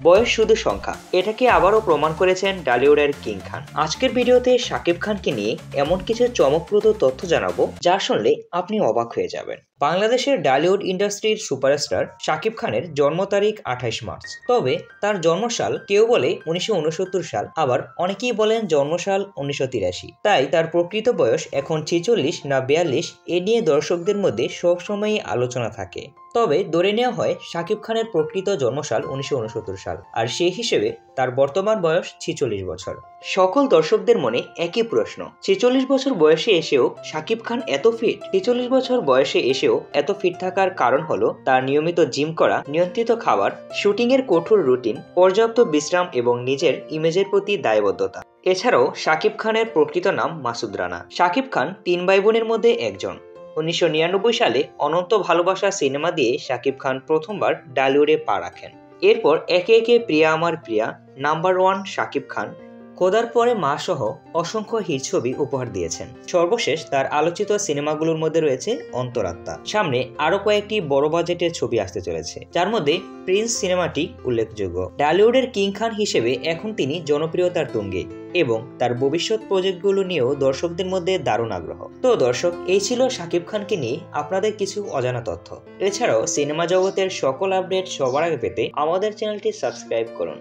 বয়স শুধু সংখ্যা, এটাকে আবারও প্রমাণ করেছেন টলিউডের কিং খান। আজকের ভিডিওতে শাকিব খানকে নিয়ে এমন কিছু চমকপ্রদ তথ্য জানাবো যা শুনলে আপনি অবাক হয়ে যাবেন। বাংলাদেশের টলিউড ইন্ডাস্ট্রির সুপারস্টার শাকিব খানের জন্ম তারিখ 28 মার্চ। তবে তার জন্মসাল কেউ বলে 1969 সাল, আবার অনেকেই বলেন জন্মসাল 1983। তাই তার প্রকৃত বয়স এখন 46 না 42 এ নিয়ে দর্শকদের মধ্যে সবসময়ই আলোচনা থাকে। তবে ধরে নেওয়া হয় শাকিব খানের প্রকৃত জন্মসাল 1969 সাল, আর সেই হিসেবে তার বর্তমান বয়স 46 বছর। সকল দর্শকদের মনে একই প্রশ্ন, 46 বছর বয়সে এসেও শাকিব খান এত ফিট? 46 বছর বয়সে এসেও এত ফিট থাকার কারণ হলো তার নিয়মিত জিম করা, নিয়ন্ত্রিত খাবার, শুটিং এর কঠোর রুটিন, পর্যাপ্ত বিশ্রাম এবং নিজের ইমেজের প্রতি দায়বদ্ধতা। এছাড়াও শাকিব খানের প্রকৃত নাম মাসুদ রানা। শাকিব খান 3 ভাই বোনের মধ্যে একজন। 1999 সালে অনন্ত ভালোবাসা সিনেমা দিয়ে শাকিব খান প্রথমবার টলিউডে পা রাখেন। এরপর একে একে প্রিয়া আমার প্রিয়া, নাম্বার 1 শাকিব খান, খোদার পরে মা সহ অসংখ্য হিট ছবি উপহার দিয়েছেন। সর্বশেষ তার আলোচিত সিনেমাগুলোর মধ্যে রয়েছে অন্তরাত্মা। সামনে আরো কয়েকটি বড় বাজেটের ছবি আসতে চলেছে, যার মধ্যে প্রিন্স সিনেমাটি উল্লেখযোগ্য। টলিউডের কিং খান হিসেবে এখন তিনি জনপ্রিয়তার তুঙ্গে এবং তার ভবিষ্যৎ প্রজেক্টগুলো নিয়েও দর্শকদের মধ্যে দারুণ আগ্রহ। তো দর্শক, এই ছিল শাকিব খানকে নিয়ে আপনাদের কিছু অজানা তথ্য। এছাড়াও সিনেমা জগতের সকল আপডেট সবার আগে পেতে আমাদের চ্যানেলটি সাবস্ক্রাইব করুন।